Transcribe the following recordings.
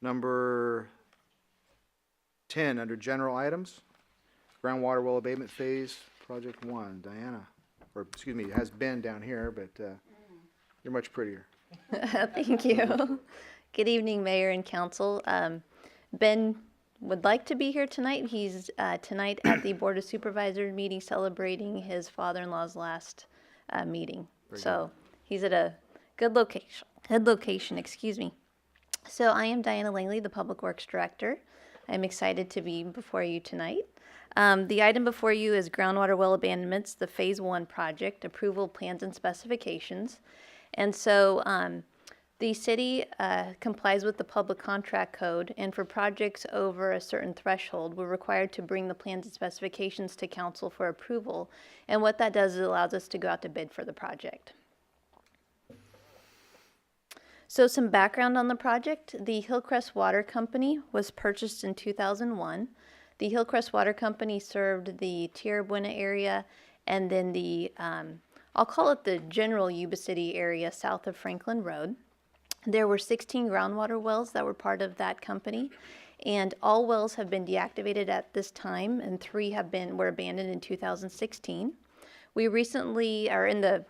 Number 10, under general items, groundwater well abatement phase, project 1. Diana, or excuse me, it has Ben down here, but you're much prettier. Thank you. Good evening, Mayor and Council. Ben would like to be here tonight. He's tonight at the Board of Supervisors meeting celebrating his father-in-law's last meeting. So he's at a good location, excuse me. So I am Diana Langley, the Public Works Director. I'm excited to be before you tonight. The item before you is groundwater well abandonments, the Phase 1 project, approval plans and specifications. And so the city complies with the public contract code, and for projects over a certain threshold, we're required to bring the plans and specifications to council for approval. And what that does is it allows us to go out to bid for the project. So some background on the project. The Hillcrest Water Company was purchased in 2001. The Hillcrest Water Company served the Tierra Buena area and then the, I'll call it the general Yuba City area south of Franklin Road. There were 16 groundwater wells that were part of that company, and all wells have been deactivated at this time, and 3 were abandoned in 2016. We recently are in the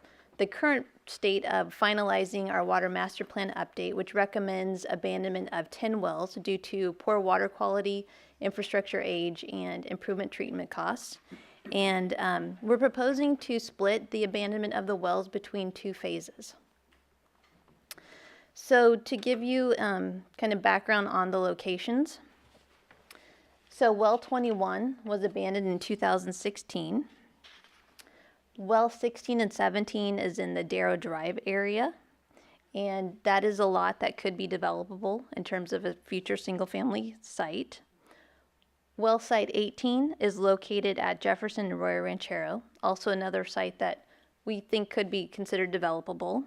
current state of finalizing our water master plan update, which recommends abandonment of 10 wells due to poor water quality, infrastructure age, and improvement treatment costs. And we're proposing to split the abandonment of the wells between 2 phases. So to give you kind of background on the locations. So well 21 was abandoned in 2016. Well 16 and 17 is in the Darrow Drive area, and that is a lot that could be developable in terms of a future single-family site. Well site 18 is located at Jefferson and Arroyo Ranchero, also another site that we think could be considered developable.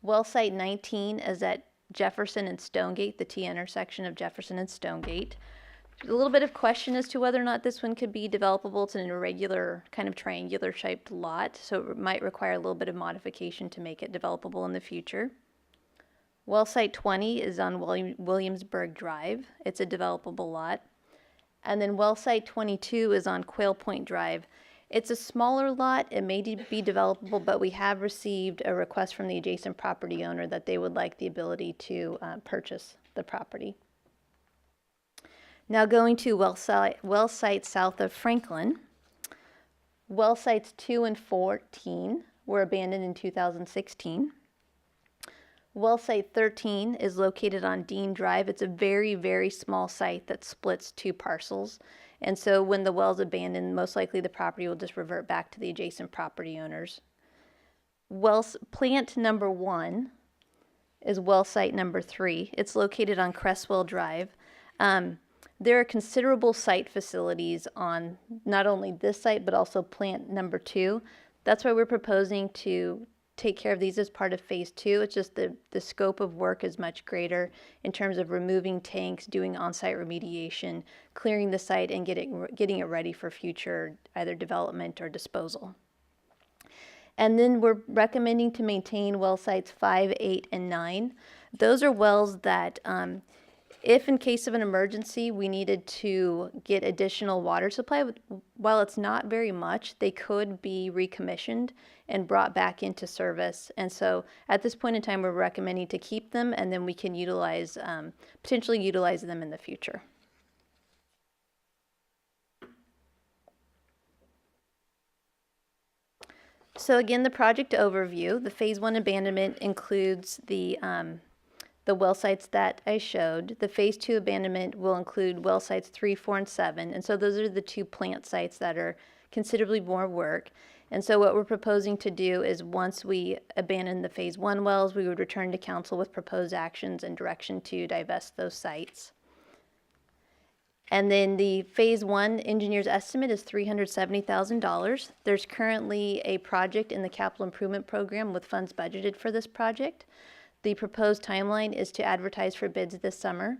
Well site 19 is at Jefferson and Stonegate, the T intersection of Jefferson and Stonegate. A little bit of question as to whether or not this one could be developable. It's an irregular, kind of triangular shaped lot, so it might require a little bit of modification to make it developable in the future. Well site 20 is on Williamsburg Drive. It's a developable lot. And then well site 22 is on Quail Point Drive. It's a smaller lot. It may be developable, but we have received a request from the adjacent property owner that they would like the ability to purchase the property. Now going to well site south of Franklin. Well sites 2 and 14 were abandoned in 2016. Well site 13 is located on Dean Drive. It's a very, very small site that splits 2 parcels. And so when the well's abandoned, most likely the property will just revert back to the adjacent property owners. Plant number 1 is well site number 3. It's located on Cresswell Drive. There are considerable site facilities on not only this site, but also plant number 2. That's why we're proposing to take care of these as part of phase 2. It's just the scope of work is much greater in terms of removing tanks, doing on-site remediation, clearing the site, and getting it ready for future either development or disposal. And then we're recommending to maintain well sites 5, 8, and 9. Those are wells that if in case of an emergency we needed to get additional water supply, while it's not very much, they could be recommissioned and brought back into service. And so at this point in time, we're recommending to keep them, and then we can potentially utilize them in the future. So again, the project overview. The phase 1 abandonment includes the well sites that I showed. The phase 2 abandonment will include well sites 3, 4, and 7. And so those are the 2 plant sites that are considerably more work. And so what we're proposing to do is once we abandon the phase 1 wells, we would return to council with proposed actions and direction to divest those sites. And then the phase 1 engineer's estimate is $370,000. There's currently a project in the capital improvement program with funds budgeted for this project. The proposed timeline is to advertise for bids this summer,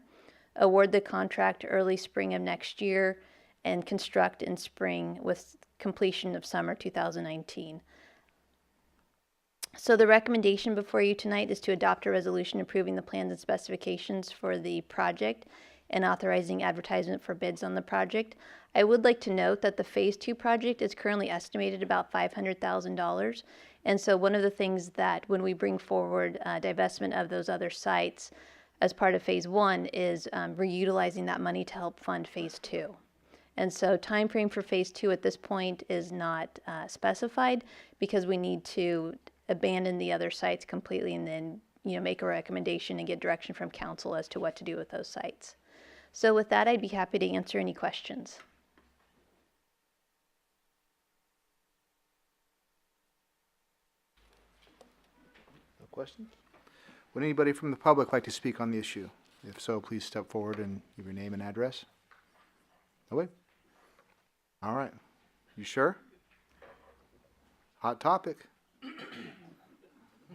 award the contract early spring of next year, and construct in spring with completion of summer 2019. So the recommendation before you tonight is to adopt a resolution approving the plans and specifications for the project and authorizing advertisement for bids on the project. I would like to note that the Phase 2 project is currently estimated about $500,000. And so one of the things that when we bring forward divestment of those other sites as part of Phase 1 is reutilizing that money to help fund Phase 2. And so time frame for Phase 2 at this point is not specified because we need to abandon the other sites completely and then make a recommendation and get direction from council as to what to do with those sites. So with that, I'd be happy to answer any questions. No questions? Would anybody from the public like to speak on the issue? If so, please step forward and give your name and address. No way? All right. You sure? Hot topic.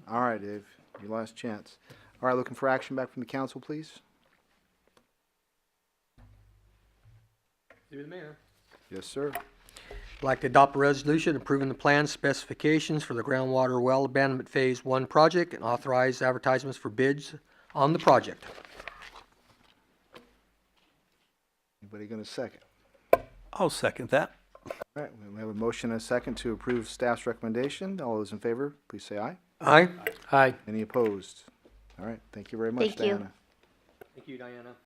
All right, Dave. Your last chance. All right, looking for action back from the council, please. Through the mayor. Yes, sir. I'd like to adopt a resolution approving the plan specifications for the groundwater well abandonment Phase 1 project and authorize advertisements for bids on the project. Anybody going to second? I'll second that. All right, we have a motion and a second to approve staff's recommendation. All those in favor, please say aye. Aye. Aye. Any opposed? All right, thank you very much, Thank you. Diana. Thank you, Diana.